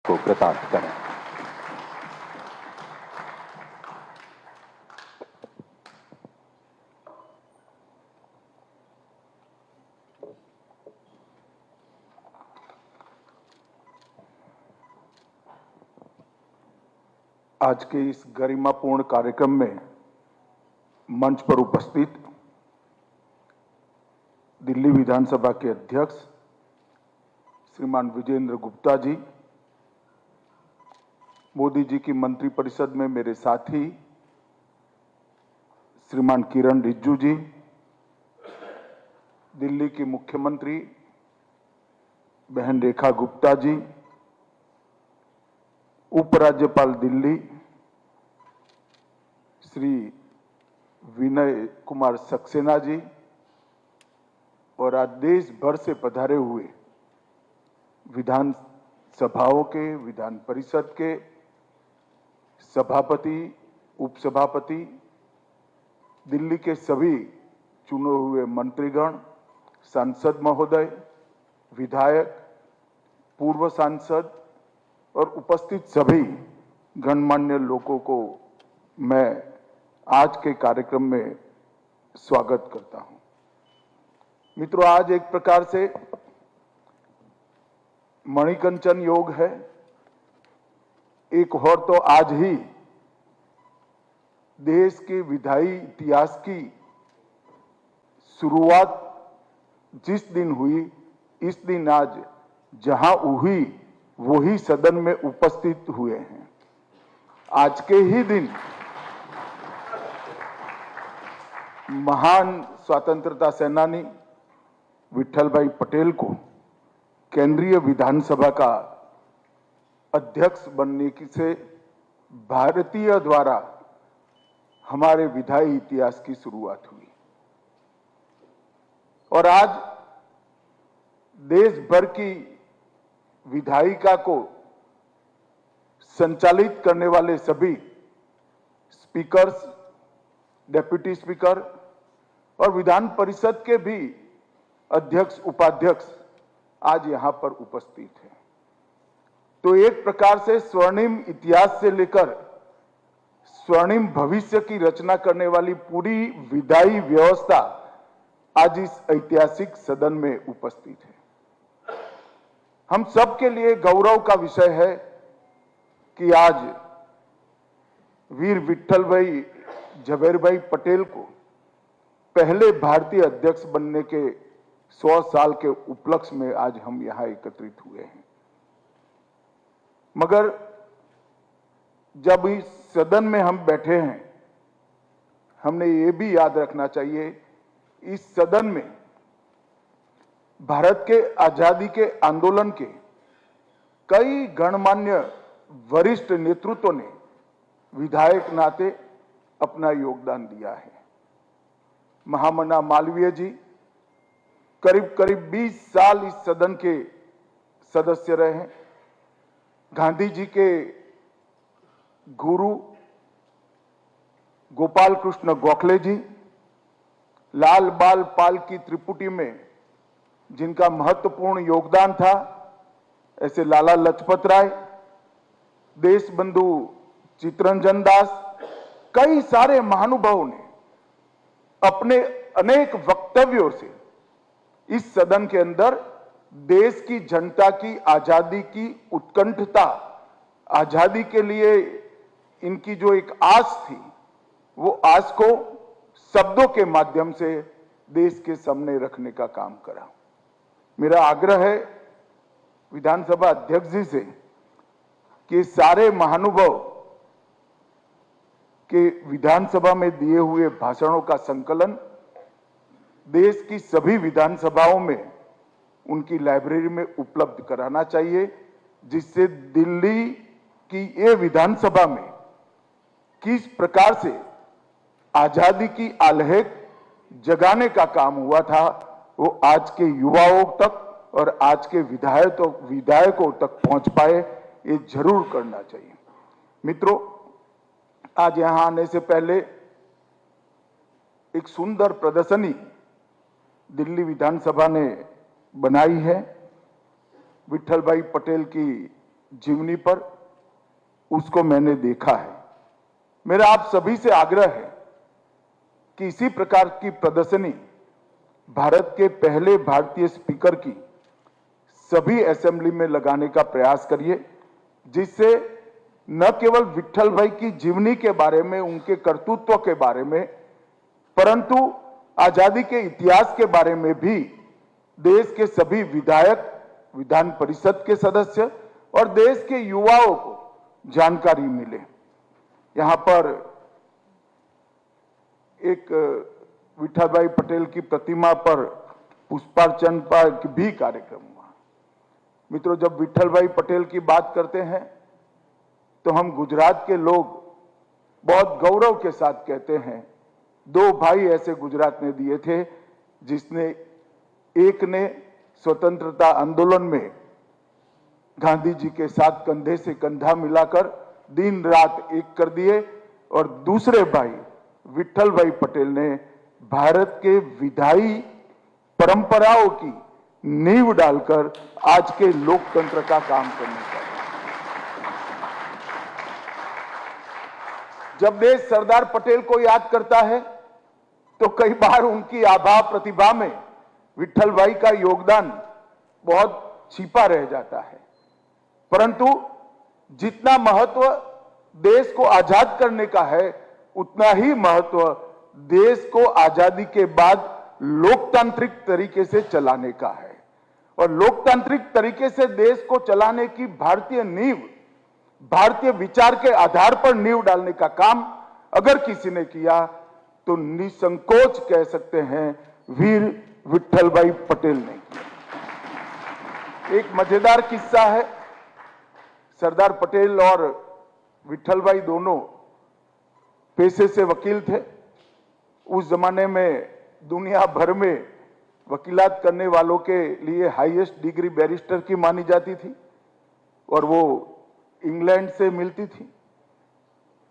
को कृतार्थ करें। आज के इस गरिमापूर्ण कार्यक्रम में मंच पर उपस्थित दिल्ली विधानसभा के अध्यक्ष श्रीमान विजेंद्र गुप्ता जी, मोदी जी की मंत्रिपरिषद में मेरे साथी श्रीमान किरण रिजिजू जी, दिल्ली की मुख्यमंत्री बहन रेखा गुप्ता जी, उपराज्यपाल दिल्ली श्री विनय कुमार सक्सेना जी और आज देश भर से पधारे हुए विधान सभाओं के, विधान परिषद के सभापति, उपसभापति, दिल्ली के सभी चुने हुए मंत्रीगण, सांसद महोदय, विधायक, पूर्व सांसद और उपस्थित सभी गणमान्य लोगों को मैं आज के कार्यक्रम में स्वागत करता हूं। मित्रों, आज एक प्रकार से मणिकंचन योग है। एक और तो आज ही देश के विधायी इतिहास की शुरुआत जिस दिन हुई, इस दिन आज जहां हुई वही सदन में उपस्थित हुए हैं। आज के ही दिन महान स्वतंत्रता सेनानी विट्ठल भाई पटेल को केंद्रीय विधानसभा का अध्यक्ष बनने से भारतीय द्वारा हमारे विधायी इतिहास की शुरुआत हुई और आज देश भर की विधायिका को संचालित करने वाले सभी स्पीकर्स, डेप्यूटी स्पीकर और विधान परिषद के भी अध्यक्ष, उपाध्यक्ष आज यहां पर उपस्थित हैं। तो एक प्रकार से स्वर्णिम इतिहास से लेकर स्वर्णिम भविष्य की रचना करने वाली पूरी विधायी व्यवस्था आज इस ऐतिहासिक सदन में उपस्थित है। हम सब के लिए गौरव का विषय है कि आज वीर विट्ठल भाई झवेर भाई पटेल को पहले भारतीय अध्यक्ष बनने के 100 साल के उपलक्ष्य में आज हम यहां एकत्रित हुए हैं। मगर जब इस सदन में हम बैठे हैं, हमने ये भी याद रखना चाहिए, इस सदन में भारत के आजादी के आंदोलन के कई गणमान्य वरिष्ठ नेतृत्व ने विधायक नाते अपना योगदान दिया है। महामना मालवीय जी करीब करीब 20 साल इस सदन के सदस्य रहे हैं। गांधी जी के गुरु गोपाल कृष्ण गोखले जी, लाल बाल पाल की त्रिपुटी में जिनका महत्वपूर्ण योगदान था, ऐसे लाला लजपत राय, देश बंधु चित्तरंजन दास, कई सारे महानुभावों ने अपने अनेक वक्तव्यों से इस सदन के अंदर देश की जनता की आजादी की उत्कंठता, आजादी के लिए इनकी जो एक आस थी, वो आस को शब्दों के माध्यम से देश के सामने रखने का काम करा। मेरा आग्रह है विधानसभा अध्यक्ष जी से कि सारे महानुभाव के विधानसभा में दिए हुए भाषणों का संकलन देश की सभी विधानसभाओं में उनकी लाइब्रेरी में उपलब्ध कराना चाहिए, जिससे दिल्ली की ये विधानसभा में किस प्रकार से आजादी की आल्हेक जगाने का काम हुआ था, वो आज के युवाओं तक और आज के विधायकों तक पहुंच पाए, ये जरूर करना चाहिए। मित्रों, आज यहां आने से पहले एक सुंदर प्रदर्शनी दिल्ली विधानसभा ने बनाई है। विट्ठल भाई पटेल की जीवनी पर, उसको मैंने देखा है। मेरा आप सभी से आग्रह है कि इसी प्रकार की प्रदर्शनी भारत के पहले भारतीय स्पीकर की सभी असेंबली में लगाने का प्रयास करिए, जिससे न केवल विट्ठल भाई की जीवनी के बारे में, उनके कर्तृत्व के बारे में, परंतु आजादी के इतिहास के बारे में भी देश के सभी विधायक, विधान परिषद के सदस्य और देश के युवाओं को जानकारी मिले। यहां पर एक विट्ठल भाई पटेल की प्रतिमा पर पुष्पार्चन का भी कार्यक्रम हुआ। मित्रों, जब विट्ठल भाई पटेल की बात करते हैं तो हम गुजरात के लोग बहुत गौरव के साथ कहते हैं, दो भाई ऐसे गुजरात ने दिए थे, जिसने एक ने स्वतंत्रता आंदोलन में गांधी जी के साथ कंधे से कंधा मिलाकर दिन रात एक कर दिए, और दूसरे भाई विट्ठल भाई पटेल ने भारत के विधायी परंपराओं की नींव डालकर आज के लोकतंत्र का काम करने का। जब देश सरदार पटेल को याद करता है तो कई बार उनकी आभा प्रतिभा में विट्ठल भाई का योगदान बहुत छिपा रह जाता है, परंतु जितना महत्व देश को आजाद करने का है, उतना ही महत्व देश को आजादी के बाद लोकतांत्रिक तरीके से चलाने का है। और लोकतांत्रिक तरीके से देश को चलाने की भारतीय नींव, भारतीय विचार के आधार पर नींव डालने का काम अगर किसी ने किया तो निसंकोच कह सकते हैं वीर विट्ठल भाई पटेल ने किया। एक मजेदार किस्सा है। सरदार पटेल और विट्ठल भाई दोनों पेशे से वकील थे। उस जमाने में दुनिया भर में वकीलात करने वालों के लिए हाईएस्ट डिग्री बैरिस्टर की मानी जाती थी, और वो इंग्लैंड से मिलती थी।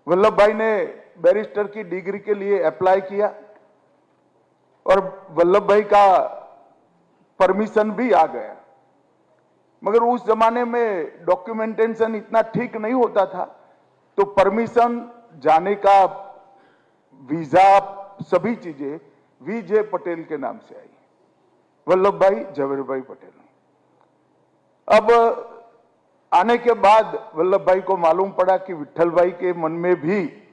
वल्लभ भाई ने बैरिस्टर की डिग्री के लिए अप्लाई किया, और वल्लभ भाई का परमिशन भी आ गया, मगर उस जमाने में डॉक्यूमेंटेशन इतना ठीक नहीं होता था, तो परमिशन जाने का, वीजा, सभी चीजें वीजे पटेल के नाम से आई, वल्लभ भाई झवेरभाई पटेल। अब आने के बाद वल्लभ भाई को मालूम पड़ा कि विट्ठल भाई के मन में भी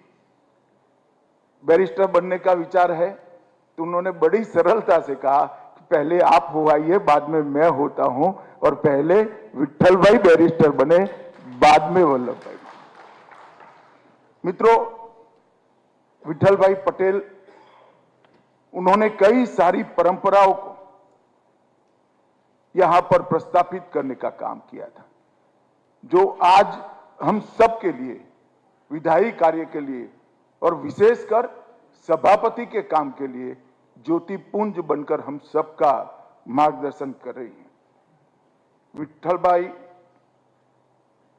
बैरिस्टर बनने का विचार है, तो उन्होंने बड़ी सरलता से कहा कि पहले आप हो आइए, बाद में मैं होता हूं, और पहले विट्ठल भाई बैरिस्टर बने, बाद में वल्लभ भाई। मित्रों, विट्ठल भाई पटेल, उन्होंने कई सारी परंपराओं को यहां पर प्रस्थापित करने का काम किया था, जो आज हम सब के लिए, विधायी कार्य के लिए और विशेषकर सभापति के काम के लिए ज्योतिपुंज बनकर हम सबका मार्गदर्शन कर रही हैं। विट्ठल भाई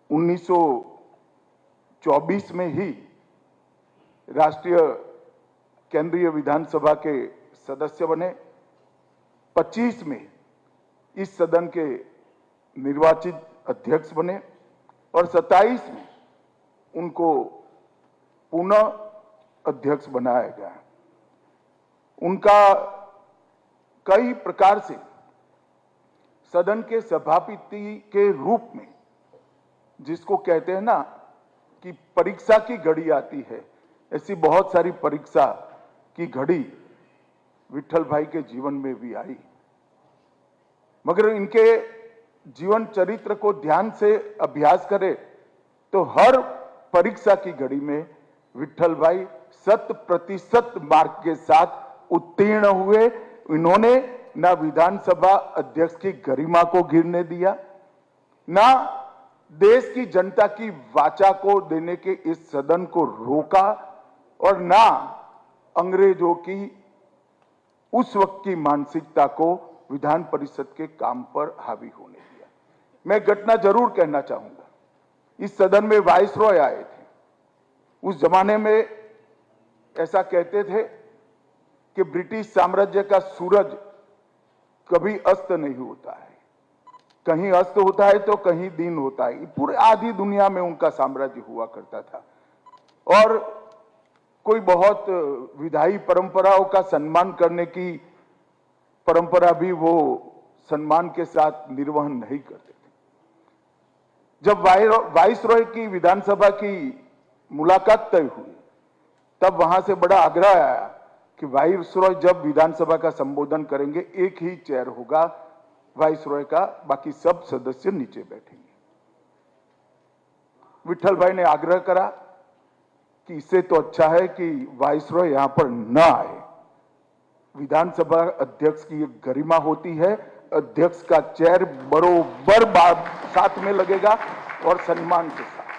1924 में ही राष्ट्रीय केंद्रीय विधानसभा के सदस्य बने, 25 में इस सदन के निर्वाचित अध्यक्ष बने, और 27 में उनको पुनः अध्यक्ष बनाया गया। उनका कई प्रकार से सदन के सभापति के रूप में, जिसको कहते हैं ना कि परीक्षा की घड़ी आती है, ऐसी बहुत सारी परीक्षा की घड़ी विट्ठल भाई के जीवन में भी आई। मगर इनके जीवन चरित्र को ध्यान से अभ्यास करें तो हर परीक्षा की घड़ी में विट्ठल भाई 100% मार्क के साथ उत्तीर्ण हुए। इन्होंने ना विधानसभा अध्यक्ष की गरिमा को गिरने दिया, ना देश की जनता की वाचा को देने के इस सदन को रोका, और ना अंग्रेजों की उस वक्त की मानसिकता को विधान परिषद के काम पर हावी होने दिया। मैं घटना जरूर कहना चाहूंगा, इस सदन में वाइसरॉय आए थे। उस जमाने में ऐसा कहते थे कि ब्रिटिश साम्राज्य का सूरज कभी अस्त नहीं होता है, कहीं अस्त होता है तो कहीं दिन होता है। पूरे आधी दुनिया में उनका साम्राज्य हुआ करता था और कोई बहुत विधायी परंपराओं का सम्मान करने की परंपरा भी वो सम्मान के साथ निर्वहन नहीं करते थे। जब वाइसरॉय की विधानसभा की मुलाकात तय हुई तब वहां से बड़ा आग्रह आया कि वाइसरॉय जब विधानसभा का संबोधन करेंगे एक ही चेयर होगा वाइसरॉय का, बाकी सब सदस्य नीचे बैठेंगे। विठल भाई ने आग्रह करा कि इससे तो अच्छा है कि वाइसरॉय यहां पर न आए। विधानसभा अध्यक्ष की एक गरिमा होती है, अध्यक्ष का चेयर बरोबर साथ में लगेगा और सम्मान के साथ।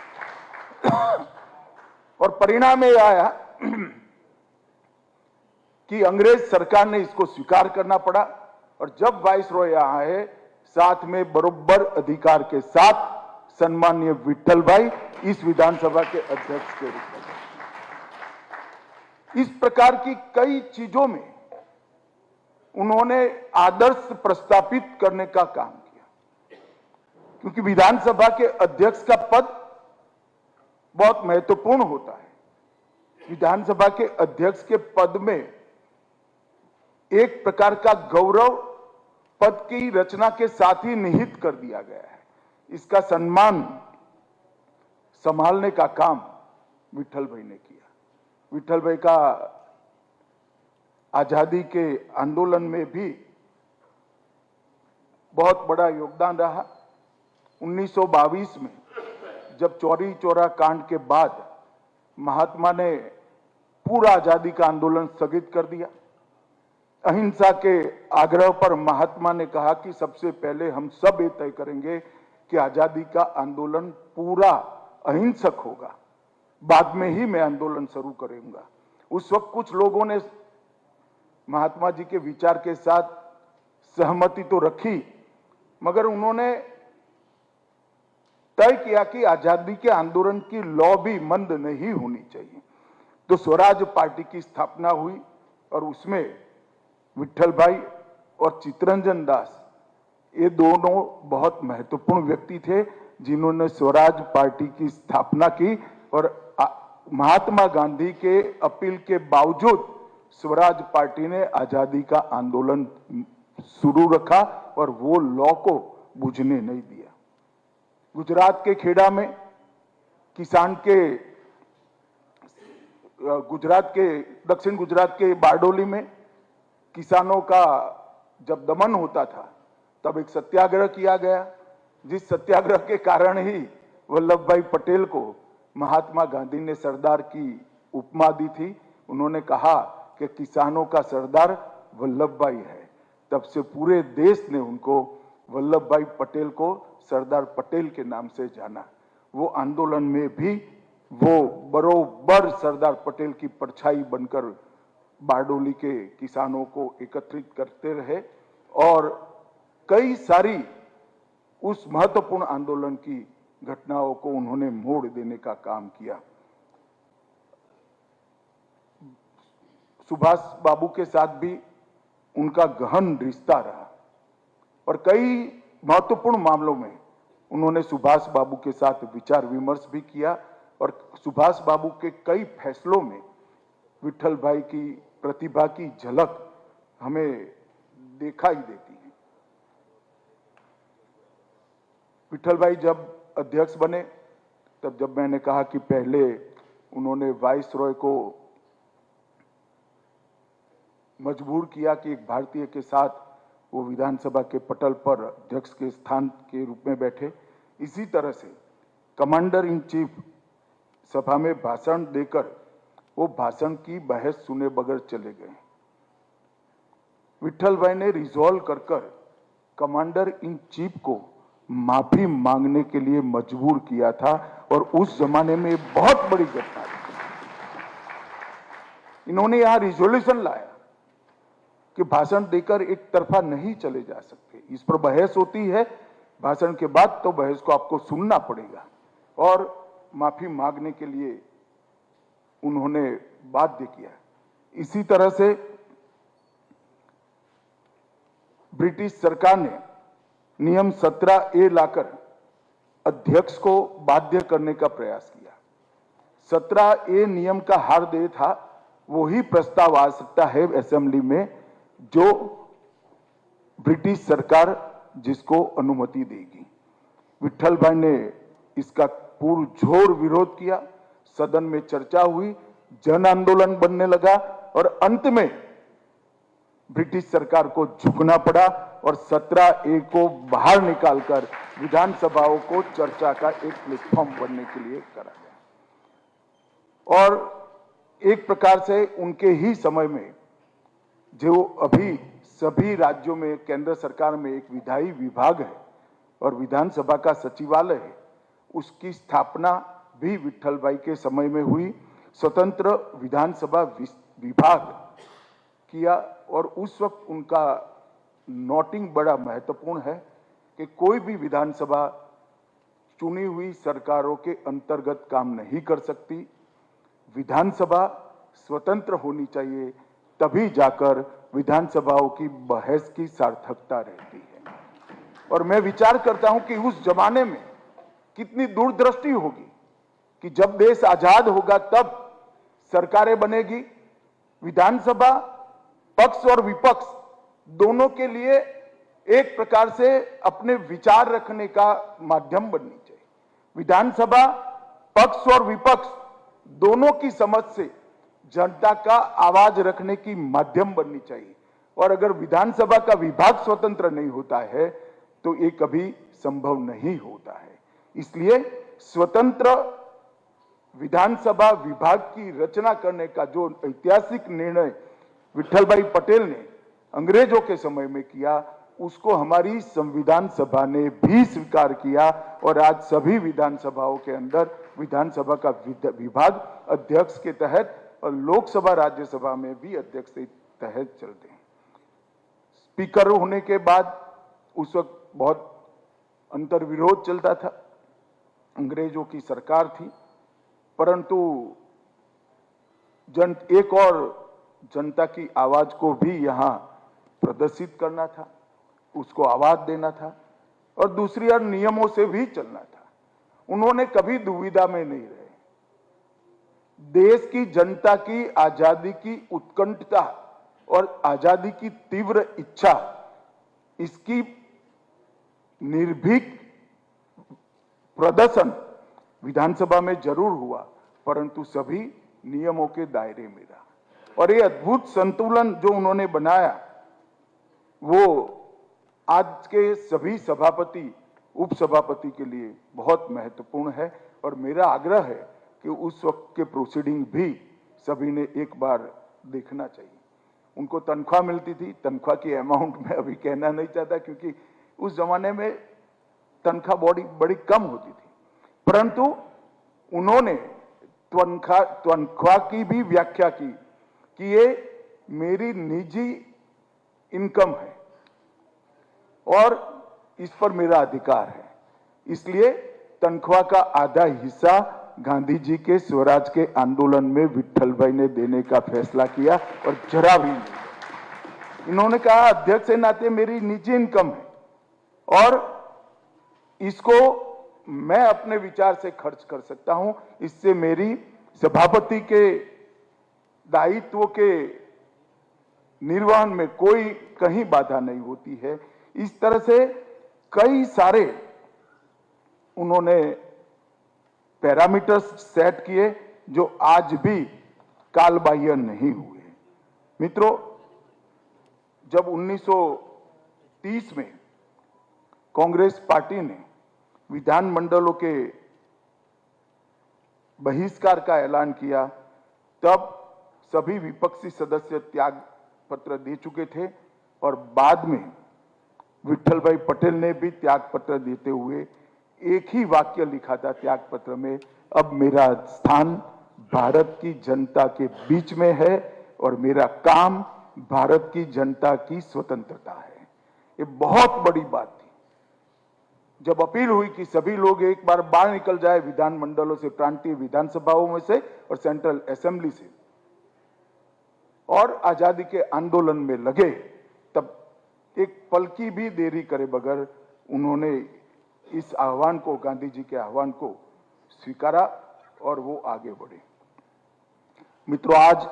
और परिणाम ये आया कि अंग्रेज सरकार ने इसको स्वीकार करना पड़ा और जब वाइसरॉय यहां आए साथ में बरोबर अधिकार के साथ सम्मानीय विठल भाई इस विधानसभा के अध्यक्ष के रूप में। इस प्रकार की कई चीजों में उन्होंने आदर्श प्रस्थापित करने का काम किया, क्योंकि विधानसभा के अध्यक्ष का पद बहुत महत्वपूर्ण होता है। विधानसभा के अध्यक्ष के पद में एक प्रकार का गौरव पद की रचना के साथ ही निहित कर दिया गया है। इसका सम्मान संभालने का काम विठल भाई ने किया। विठल भाई का आजादी के आंदोलन में भी बहुत बड़ा योगदान रहा। 1922 में जब चौरी चौरा कांड के बाद महात्मा ने पूरा आजादी का आंदोलन स्थगित कर दिया। अहिंसा के आग्रह पर महात्मा ने कहा कि सबसे पहले हम सब ये तय करेंगे कि आजादी का आंदोलन पूरा अहिंसक होगा, बाद में ही मैं आंदोलन शुरू करूंगा। उस वक्त कुछ लोगों ने महात्मा जी के विचार के साथ सहमति तो रखी, मगर उन्होंने तय किया कि आजादी के आंदोलन की लौ भी मंद नहीं होनी चाहिए। तो स्वराज पार्टी की स्थापना हुई और उसमें विठल भाई और चित्तरंजन दास ये दोनों बहुत महत्वपूर्ण व्यक्ति थे जिन्होंने स्वराज पार्टी की स्थापना की और महात्मा गांधी के अपील के बावजूद स्वराज पार्टी ने आजादी का आंदोलन शुरू रखा और वो लॉ को बुझने नहीं दिया। गुजरात के खेड़ा में दक्षिण गुजरात के बारडोली में किसानों का जब दमन होता था तब एक सत्याग्रह किया गया, जिस सत्याग्रह के कारण ही वल्लभ भाई पटेल को महात्मा गांधी ने सरदार की उपमा दी थी। उन्होंने कहा कि किसानों का सरदार वल्लभ भाई है। तब से पूरे देश ने उनको वल्लभ भाई पटेल को सरदार पटेल के नाम से जाना। वो आंदोलन में भी वो बरोबर सरदार पटेल की परछाई बनकर बारडोली के किसानों को एकत्रित करते रहे और कई सारी उस महत्वपूर्ण आंदोलन की घटनाओं को उन्होंने मोड़ देने का काम किया। सुभाष बाबू के साथ भी उनका गहन रिश्ता रहा और कई महत्वपूर्ण मामलों में उन्होंने सुभाष बाबू के साथ विचार विमर्श भी किया और सुभाष बाबू के कई फैसलों में विठल भाई की प्रतिभा की झलक हमें दिखाई देती है। विठल भाई जब अध्यक्ष बने तब जब मैंने कहा कि पहले उन्होंने वाइसरॉय को मजबूर किया कि एक भारतीय के साथ वो विधानसभा के पटल पर अध्यक्ष के स्थान के रूप में बैठे, इसी तरह से कमांडर इन चीफ सभा में भाषण देकर वो भाषण की बहस सुने बगैर चले गए। विठल भाई ने रिजॉल्व कर कमांडर इन चीफ को माफी मांगने के लिए मजबूर किया था और उस जमाने में बहुत बड़ी घटना थी। इन्होंने यहां रिजोल्यूशन लाया कि भाषण देकर एक तरफा नहीं चले जा सकते, इस पर बहस होती है, भाषण के बाद तो बहस को आपको सुनना पड़ेगा और माफी मांगने के लिए उन्होंने बाध्य किया। इसी तरह से ब्रिटिश सरकार ने नियम 17A लाकर अध्यक्ष को बाध्य करने का प्रयास किया। 17A नियम का हार्दय था, वही प्रस्ताव आ सकता है असेंबली में जो ब्रिटिश सरकार जिसको अनुमति देगी। विट्ठल भाई ने इसका पुरजोर विरोध किया, सदन में चर्चा हुई, जन आंदोलन बनने लगा और अंत में ब्रिटिश सरकार को झुकना पड़ा और 17A को बाहर निकालकर विधानसभाओं को चर्चा का एक प्लेटफॉर्म बनने के लिए करा गया। और एक प्रकार से उनके ही समय में जो अभी सभी राज्यों में केंद्र सरकार में एक विधायी विभाग है और विधानसभा का सचिवालय है, उसकी स्थापना भी विट्ठल भाई के समय में हुई। स्वतंत्र विधानसभा विभाग किया और उस वक्त उनका नोटिंग बड़ा महत्वपूर्ण है कि कोई भी विधानसभा चुनी हुई सरकारों के अंतर्गत काम नहीं कर सकती। विधानसभा स्वतंत्र होनी चाहिए, तभी जाकर विधानसभाओं की बहस की सार्थकता रहती है। और मैं विचार करता हूं कि उस जमाने में कितनी दूरदृष्टि होगी कि जब देश आजाद होगा तब सरकारें बनेगी, विधानसभा पक्ष और विपक्ष दोनों के लिए एक प्रकार से अपने विचार रखने का माध्यम बननी चाहिए। विधानसभा पक्ष और विपक्ष दोनों की समझ से जनता का आवाज रखने की माध्यम बननी चाहिए। और अगर विधानसभा का विभाग स्वतंत्र नहीं होता है तो ये कभी संभव नहीं होता है। इसलिए स्वतंत्र विधानसभा विभाग की रचना करने का जो ऐतिहासिक निर्णय विट्ठल भाई पटेल ने अंग्रेजों के समय में किया, उसको हमारी संविधान सभा ने भी स्वीकार किया और आज सभी विधानसभाओं के अंदर विधानसभा का विभाग अध्यक्ष के तहत और लोकसभा राज्यसभा में भी अध्यक्ष के तहत चलते हैं। स्पीकर होने के बाद उस वक्त बहुत अंतर्विरोध चलता था, अंग्रेजों की सरकार थी, परंतु एक और जनता की आवाज को भी यहां प्रदर्शित करना था, उसको आवाज देना था और दूसरी ओर नियमों से भी चलना था। उन्होंने कभी दुविधा में नहीं रहे। देश की जनता की आजादी की उत्कंठता और आजादी की तीव्र इच्छा, इसकी निर्भीक प्रदर्शन विधानसभा में जरूर हुआ, परंतु सभी नियमों के दायरे में रहा। और ये अद्भुत संतुलन जो उन्होंने बनाया वो आज के सभी सभापति उपसभापति के लिए बहुत महत्वपूर्ण है। और मेरा आग्रह है कि उस वक्त के प्रोसीडिंग भी सभी ने एक बार देखना चाहिए। उनको तनख्वाह मिलती थी, तनख्वाह की अमाउंट में अभी कहना नहीं चाहता क्योंकि उस जमाने में तनख्वाह बड़ी कम होती थी, परंतु उन्होंने तनख्वाह की भी व्याख्या की कि ये मेरी निजी इनकम है और इस पर मेरा अधिकार है, इसलिए तनख्वाह का आधा हिस्सा गांधी जी के स्वराज के आंदोलन में विट्ठल भाई ने देने का फैसला किया और जरा भी नहीं। इन्होंने कहा अध्यक्ष के नाते मेरी निजी इनकम है और इसको मैं अपने विचार से खर्च कर सकता हूं, इससे मेरी सभापति के दायित्व के निर्वहन में कोई कहीं बाधा नहीं होती है। इस तरह से कई सारे उन्होंने पैरामीटर्स सेट किए जो आज भी कालबाह्य नहीं हुए। मित्रों, जब 1930 में कांग्रेस पार्टी ने विधानमंडलों के बहिष्कार का ऐलान किया, तब सभी विपक्षी सदस्य त्याग पत्र दे चुके थे और बाद में विट्ठल भाई पटेल ने भी त्याग पत्र देते हुए एक ही वाक्य लिखा था त्याग पत्र में, अब मेरा स्थान भारत की जनता के बीच में है और मेरा काम भारत की जनता की स्वतंत्रता है। ये बहुत बड़ी बात थी। जब अपील हुई कि सभी लोग एक बार बाहर निकल जाए विधानमंडलों से, प्रांतीय विधानसभाओं में से और सेंट्रल असेंबली से, और आजादी के आंदोलन में लगे, तब एक पल की भी देरी करे बगैर उन्होंने इस आह्वान को, गांधी जी के आह्वान को स्वीकारा और वो आगे बढ़े। मित्रों, आज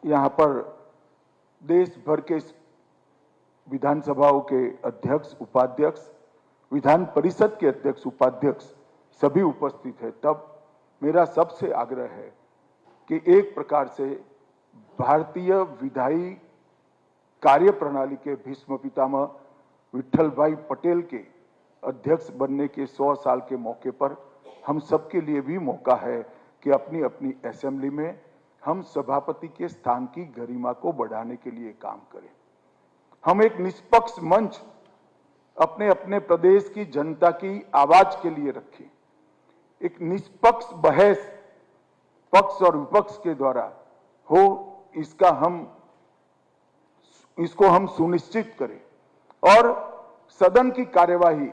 यहाँ पर देश भर के विधानसभाओं के अध्यक्ष, उपाध्यक्ष, विधान परिषद के अध्यक्ष, उपाध्यक्ष सभी उपस्थित है। तब मेरा सबसे आग्रह है कि एक प्रकार से भारतीय विधायी कार्य प्रणाली के भीष्म पितामह विठल भाई पटेल के अध्यक्ष बनने के 100 साल के मौके पर हम सबके लिए भी मौका है कि अपनी अपनी असेंबली में हम सभापति के स्थान की गरिमा को बढ़ाने के लिए काम करें। हम एक निष्पक्ष मंच अपने अपने प्रदेश की जनता की आवाज के लिए रखें। एक निष्पक्ष बहस पक्ष और विपक्ष के द्वारा हो, इसको हम सुनिश्चित करें और सदन की कार्यवाही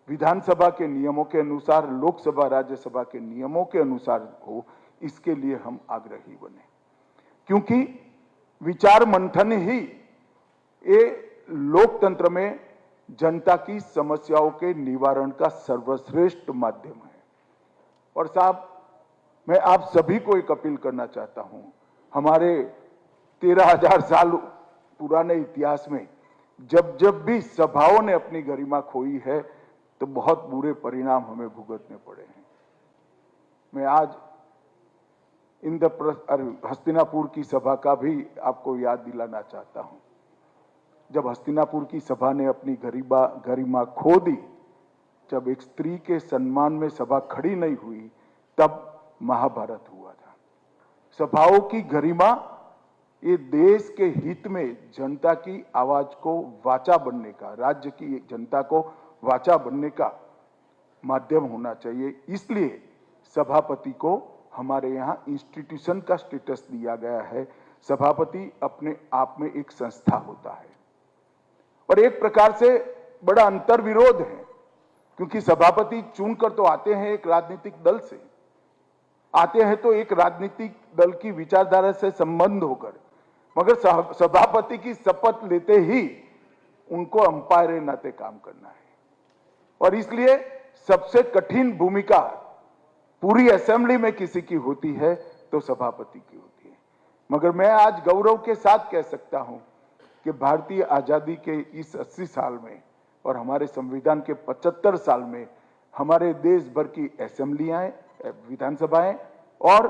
विधानसभा के नियमों के अनुसार, लोकसभा राज्यसभा के नियमों के अनुसार हो, इसके लिए हम आग्रही बने, क्योंकि विचार मंथन ही ये लोकतंत्र में जनता की समस्याओं के निवारण का सर्वश्रेष्ठ माध्यम है। और साहब, मैं आप सभी को एक अपील करना चाहता हूं, हमारे 13,000 साल पुराने इतिहास में जब जब भी सभाओं ने अपनी गरिमा खोई है तो बहुत बुरे परिणाम हमें भुगतने पड़े हैं। मैं आज हस्तिनापुर की सभा का भी आपको याद दिलाना चाहता हूं। जब हस्तिनापुर की सभा ने अपनी गरिमा खो दी, जब एक स्त्री के सम्मान में सभा खड़ी नहीं हुई, तब महाभारत हुआ था। सभाओं की गरिमा ये देश के हित में जनता की आवाज को वाचा बनने का, राज्य की जनता को वाचा बनने का माध्यम होना चाहिए। इसलिए सभापति को हमारे यहाँ इंस्टीट्यूशन का स्टेटस दिया गया है। सभापति अपने आप में एक संस्था होता है और एक प्रकार से बड़ा अंतर्विरोध है, क्योंकि सभापति चुनकर तो आते हैं एक राजनीतिक दल से, आते हैं तो एक राजनीतिक दल की विचारधारा से संबंध होकर, मगर सभापति की शपथ लेते ही उनको अंपायर नाते काम करना है। और इसलिए सबसे कठिन भूमिका पूरी असेंबली में किसी की होती है तो सभापति की होती है। मगर मैं आज गौरव के साथ कह सकता हूं कि भारतीय आजादी के इस 80 साल में और हमारे संविधान के 75 साल में हमारे देश भर की असेंबलियां, विधानसभाएं और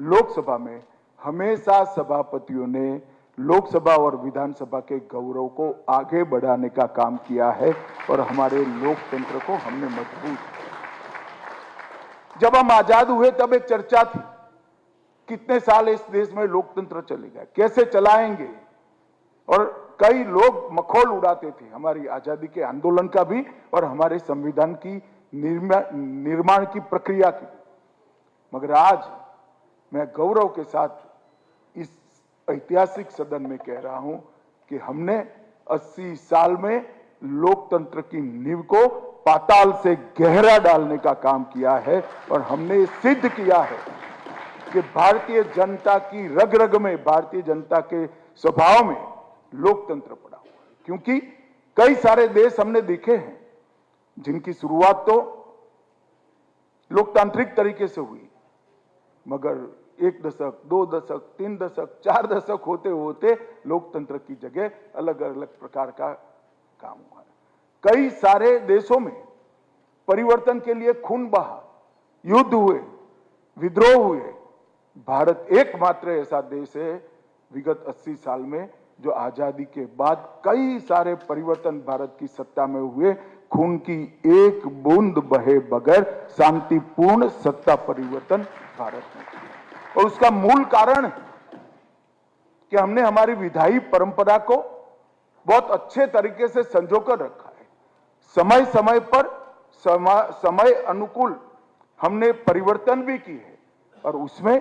लोकसभा में हमेशा सभापतियों ने लोकसभा और विधानसभा के गौरव को आगे बढ़ाने का काम किया है और हमारे लोकतंत्र को हमने मजबूत किया। जब हम आजाद हुए तब एक चर्चा थी, कितने साल इस देश में लोकतंत्र चलेगा, कैसे चलाएंगे, और कई लोग मखौल उड़ाते थे हमारी आजादी के आंदोलन का भी और हमारे संविधान की निर्माण की प्रक्रिया की। मगर आज मैं गौरव के साथ इस ऐतिहासिक सदन में कह रहा हूं कि हमने 80 साल में लोकतंत्र की नींव को पाताल से गहरा डालने का काम किया है और हमने सिद्ध किया है कि भारतीय जनता की रग रग में, भारतीय जनता के स्वभाव में लोकतंत्र पड़ा हुआ है। क्योंकि कई सारे देश हमने देखे हैं जिनकी शुरुआत तो लोकतांत्रिक तरीके से हुई, मगर 1 दशक, 2 दशक, 3 दशक, 4 दशक होते होते लोकतंत्र की जगह अलग अलग प्रकार का काम हुआ है। कई सारे देशों में परिवर्तन के लिए खून बहा, युद्ध हुए, विद्रोह हुए। भारत एकमात्र ऐसा देश है विगत 80 साल में जो आजादी के बाद कई सारे परिवर्तन भारत की सत्ता में हुए, खून की एक बूंद बहे बगैर शांतिपूर्ण सत्ता परिवर्तन भारत में किया। और उसका मूल कारण कि हमने हमारी विधायी परंपरा को बहुत अच्छे तरीके से संजोकर रखा है। समय समय पर समय अनुकूल हमने परिवर्तन भी की है और उसमें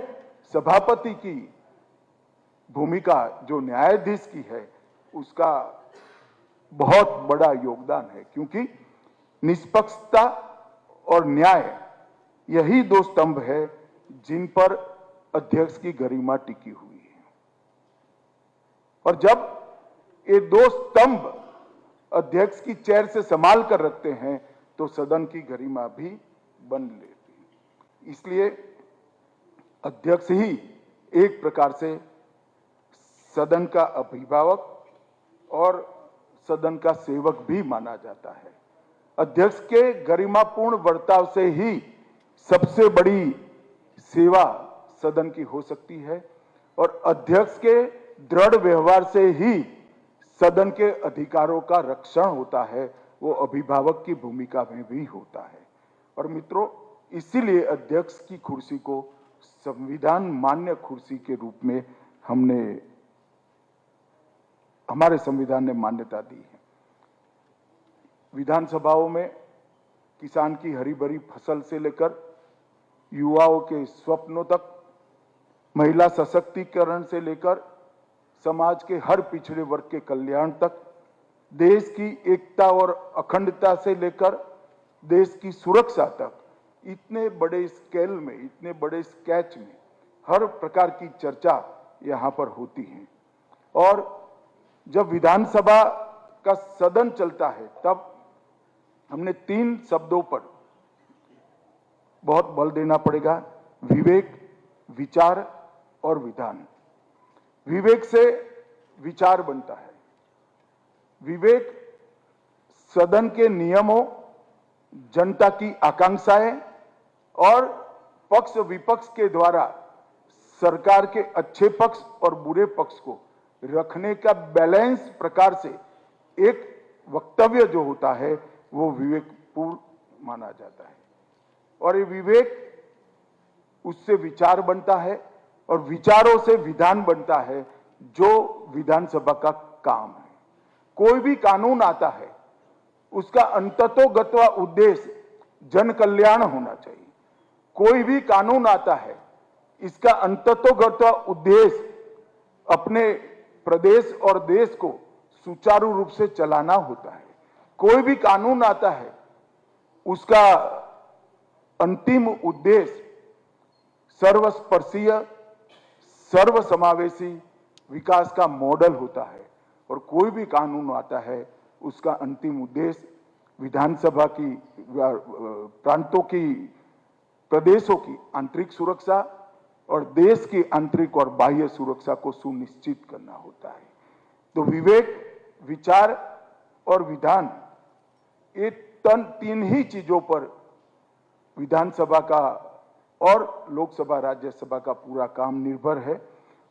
सभापति की भूमिका जो न्यायाधीश की है उसका बहुत बड़ा योगदान है, क्योंकि निष्पक्षता और न्याय यही 2 स्तंभ है जिन पर अध्यक्ष की गरिमा टिकी हुई है। और जब ये 2 स्तंभ अध्यक्ष की चेयर से संभाल कर रखते हैं तो सदन की गरिमा भी बन लेती है। इसलिए अध्यक्ष ही एक प्रकार से सदन का अभिभावक और सदन का सेवक भी माना जाता है। अध्यक्ष के गरिमापूर्ण बर्ताव से ही सबसे बड़ी सेवा सदन की हो सकती है और अध्यक्ष के दृढ़ व्यवहार से ही सदन के अधिकारों का रक्षण होता है, वो अभिभावक की भूमिका में भी होता है। और मित्रों, इसीलिए अध्यक्ष की कुर्सी को संविधान मान्य कुर्सी के रूप में हमारे संविधान ने मान्यता दी है। विधानसभाओं में किसान की हरी भरी फसल से लेकर युवाओं के स्वप्नों तक, महिला सशक्तिकरण से लेकर समाज के हर पिछड़े वर्ग के कल्याण तक, देश की एकता और अखंडता से लेकर देश की सुरक्षा तक, इतने बड़े स्केल में, इतने बड़े स्केच में हर प्रकार की चर्चा यहाँ पर होती है। और जब विधानसभा का सदन चलता है तब हमने 3 शब्दों पर बहुत बल देना पड़ेगा: विवेक, विचार और विधान। विवेक से विचार बनता है। विवेक सदन के नियमों, जनता की आकांक्षाएं और पक्ष विपक्ष के द्वारा सरकार के अच्छे पक्ष और बुरे पक्ष को रखने का बैलेंस प्रकार से एक वक्तव्य जो होता है वो विवेकपूर्ण माना जाता है। और ये विवेक, उससे विचार बनता है और विचारों से विधान बनता है, जो विधानसभा का काम है। कोई भी कानून आता है उसका अंततोगत्वा उद्देश्य जन कल्याण होना चाहिए। कोई भी कानून आता है इसका अंततोगत्वा उद्देश्य अपने प्रदेश और देश को सुचारू रूप से चलाना होता है। कोई भी कानून आता है उसका अंतिम उद्देश्य सर्वस्पर्शीय, सर्वसमावेशी विकास का मॉडल होता है। और कोई भी कानून आता है उसका अंतिम उद्देश्य विधानसभा की, प्रांतों की, प्रदेशों की आंतरिक सुरक्षा और देश की आंतरिक और बाह्य सुरक्षा को सुनिश्चित करना होता है। तो विवेक, विचार और विधान, ये 3 ही चीजों पर विधानसभा का और लोकसभा, राज्यसभा का पूरा काम निर्भर है।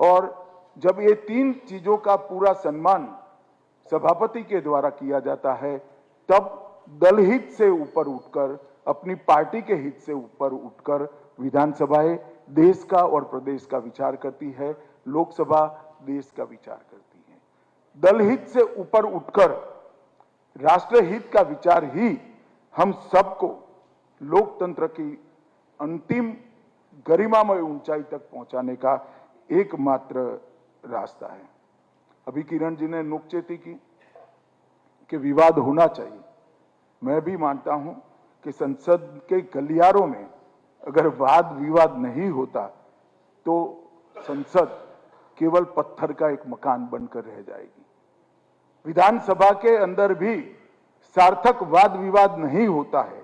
और जब ये 3 चीजों का पूरा सम्मान सभापति के द्वारा किया जाता है तब दल हित से ऊपर उठकर, अपनी पार्टी के हित से ऊपर उठकर विधानसभाएं देश का और प्रदेश का विचार करती है, लोकसभा देश का विचार करती है। दल हित से ऊपर उठकर राष्ट्र हित का विचार ही हम सबको लोकतंत्र की अंतिम गरिमामय ऊंचाई तक पहुंचाने का एकमात्र रास्ता है। अभी किरण जी ने नुक्चेती की कि विवाद होना चाहिए। मैं भी मानता हूं कि संसद के गलियारों में अगर वाद विवाद नहीं होता तो संसद केवल पत्थर का एक मकान बनकर रह जाएगी। विधानसभा के अंदर भी सार्थक वाद विवाद नहीं होता है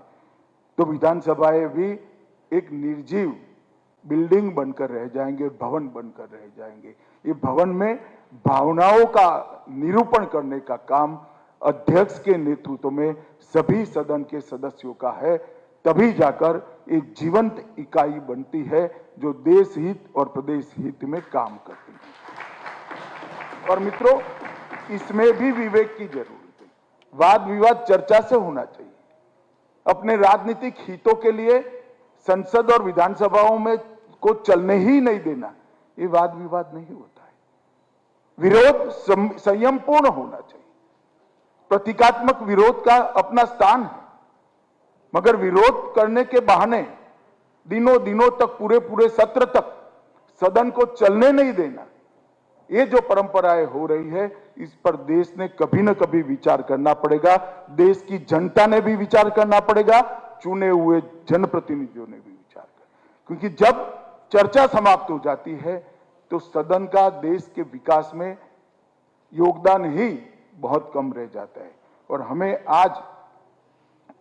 तो विधानसभाएं भी एक निर्जीव बिल्डिंग बनकर रह जाएंगे, भवन बनकर रह जाएंगे। ये भवन में भावनाओं का निरूपण करने का काम अध्यक्ष के नेतृत्व में सभी सदन के सदस्यों का है, तभी जाकर एक जीवंत इकाई बनती है जो देश हित और प्रदेश हित में काम करती है। और मित्रों, इसमें भी विवेक की जरूरत है। वाद विवाद चर्चा से होना चाहिए। अपने राजनीतिक हितों के लिए संसद और विधानसभाओं में को चलने ही नहीं देना, ये वाद विवाद नहीं होता है। विरोध संयमपूर्ण होना चाहिए। प्रतीकात्मक विरोध का अपना स्थान है, मगर विरोध करने के बहाने दिनों तक, पूरे सत्र तक सदन को चलने नहीं देना, ये जो परंपराएं हो रही है, इस पर देश ने कभी न कभी विचार करना पड़ेगा। देश की जनता ने भी विचार करना पड़ेगा, चुने हुए जनप्रतिनिधियों ने भी विचार करना, क्योंकि जब चर्चा समाप्त हो जाती है तो सदन का देश के विकास में योगदान ही बहुत कम रह जाता है। और हमें आज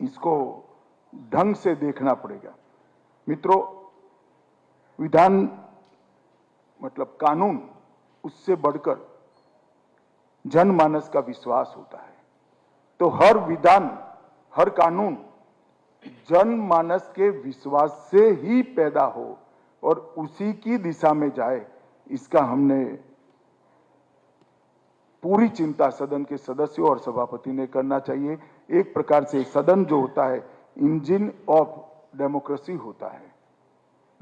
इसको ढंग से देखना पड़ेगा। मित्रों, विधान मतलब कानून, उससे बढ़कर जनमानस का विश्वास होता है। तो हर विधान, हर कानून जनमानस के विश्वास से ही पैदा हो और उसी की दिशा में जाए, इसका हमने पूरी चिंता सदन के सदस्यों और सभापति ने करना चाहिए। एक प्रकार से सदन जो होता है, इंजन ऑफ डेमोक्रेसी होता है,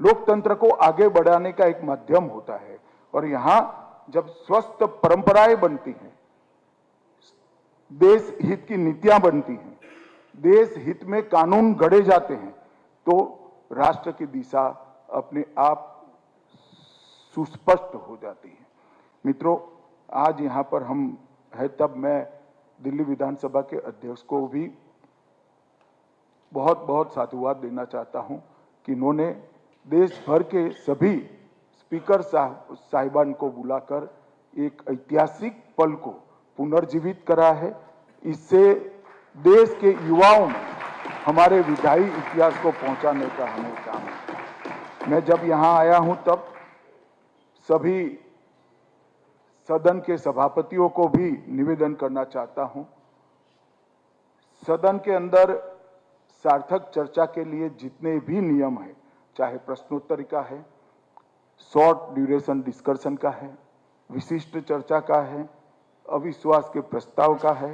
लोकतंत्र को आगे बढ़ाने का एक माध्यम होता है। और यहां जब स्वस्थ परंपराएं बनती हैं, देश हित की नीतियां बनती हैं, देश हित में कानून गढ़े जाते हैं, तो राष्ट्र की दिशा अपने आप सुस्पष्ट हो जाती है। मित्रों, आज यहां पर हम है, तब मैं दिल्ली विधानसभा के अध्यक्ष को भी बहुत बहुत साधुवाद देना चाहता हूं कि इन्होंने देश भर के सभी स्पीकर साहिबान को बुलाकर एक ऐतिहासिक पल को पुनर्जीवित करा है। इससे देश के युवाओं में हमारे विधायी इतिहास को पहुंचाने का हमें काम है। मैं जब यहां आया हूं तब सभी सदन के सभापतियों को भी निवेदन करना चाहता हूं, सदन के अंदर सार्थक चर्चा के लिए जितने भी नियम हैं, चाहे प्रश्नोत्तरी का है, शॉर्ट ड्यूरेशन डिस्कशन का है, विशिष्ट चर्चा का है, अविश्वास के प्रस्ताव का है,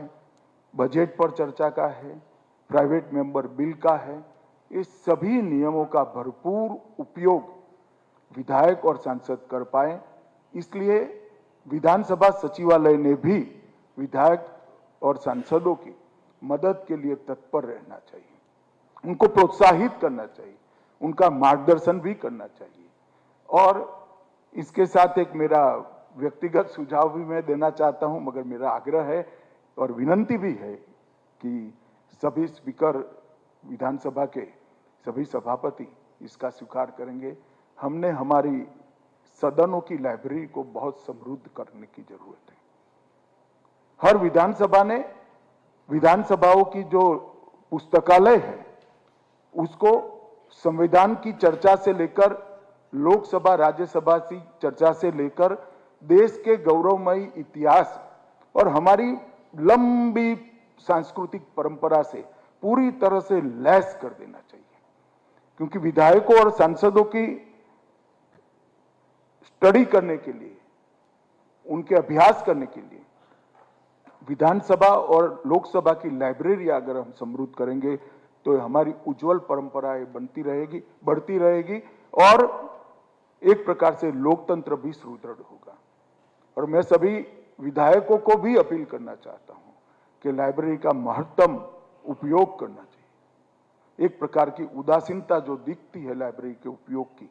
बजट पर चर्चा का है, प्राइवेट मेंबर बिल का है, इस सभी नियमों का भरपूर उपयोग विधायक और सांसद कर पाए। इसलिए विधानसभा सचिवालय ने भी विधायक और सांसदों की मदद के लिए तत्पर रहना चाहिए, उनको प्रोत्साहित करना चाहिए, उनका मार्गदर्शन भी करना चाहिए। और इसके साथ एक मेरा व्यक्तिगत सुझाव भी मैं देना चाहता हूं, मगर मेरा आग्रह है और विनंती भी है कि सभी स्पीकर विधानसभा के सभी सभापति इसका स्वीकार करेंगे। हमने हमारी सदनों की लाइब्रेरी को बहुत समृद्ध करने की जरूरत है। हर विधानसभा ने विधानसभाओं की जो पुस्तकालय है, उसको संविधान की चर्चा से लेकर लोकसभा राज्यसभा की चर्चा से लेकर देश के गौरवमयी इतिहास और हमारी लंबी सांस्कृतिक परंपरा से पूरी तरह से लैस कर देना चाहिए। क्योंकि विधायकों और सांसदों की स्टडी करने के लिए, उनके अभ्यास करने के लिए विधानसभा और लोकसभा की लाइब्रेरी अगर हम समृद्ध करेंगे तो हमारी उज्जवल परंपराएं बढ़ती रहेगी और एक प्रकार से लोकतंत्र भी सुदृढ़ होगा। और मैं सभी विधायकों को भी अपील करना चाहता हूं कि लाइब्रेरी का महत्तम उपयोग करना चाहिए। एक प्रकार की उदासीनता जो दिखती है लाइब्रेरी के उपयोग की,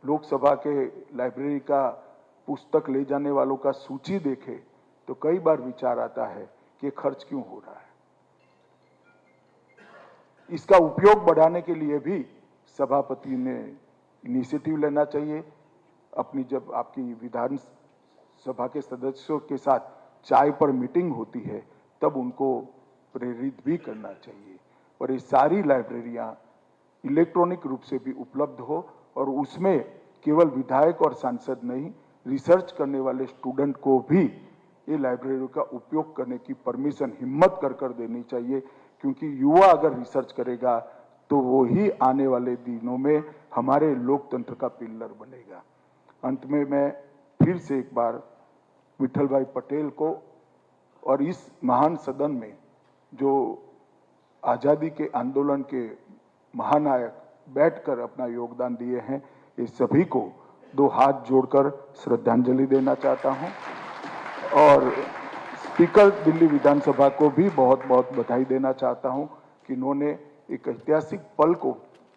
लोकसभा के लाइब्रेरी का पुस्तक ले जाने वालों का सूची देखे तो कई बार विचार आता है कि खर्च क्यों हो रहा है। इसका उपयोग बढ़ाने के लिए भी सभापति ने इनिशिएटिव लेना चाहिए। अपनी जब आपकी विधान सभा के सदस्यों के साथ चाय पर मीटिंग होती है तब उनको प्रेरित भी करना चाहिए और ये सारी लाइब्रेरियां इलेक्ट्रॉनिक रूप से भी उपलब्ध हो और उसमें केवल विधायक और सांसद नहीं, रिसर्च करने वाले स्टूडेंट को भी ये लाइब्रेरी का उपयोग करने की परमिशन हिम्मत कर देनी चाहिए। क्योंकि युवा अगर रिसर्च करेगा तो वो ही आने वाले दिनों में हमारे लोकतंत्र का पिलर बनेगा। अंत में मैं फिर से एक बार विठल भाई पटेल को और इस महान सदन में जो आजादी के आंदोलन के महानायक बैठकर अपना योगदान दिए हैं, ये सभी को दो हाथ जोड़कर श्रद्धांजलि देना चाहता हूं और स्पीकर दिल्ली विधानसभा को भी बहुत बहुत बधाई देना चाहता हूं कि इन्होंने एक ऐतिहासिक पल को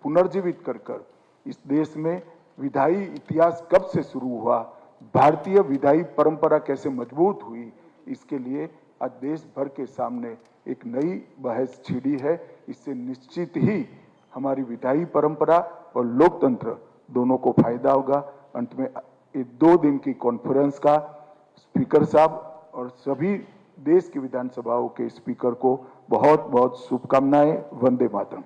पुनर्जीवित कर इस देश में विधायी इतिहास कब से शुरू हुआ, भारतीय विधायी परंपरा कैसे मजबूत हुई, इसके लिए आज देश भर के सामने एक नई बहस छिड़ी है। इससे निश्चित ही हमारी विधायी परंपरा और लोकतंत्र दोनों को फायदा होगा। अंत में ये 2 दिन की कॉन्फ्रेंस का स्पीकर साहब और सभी देश की विधानसभाओं के स्पीकर को बहुत बहुत शुभकामनाएं। वंदे मातरम।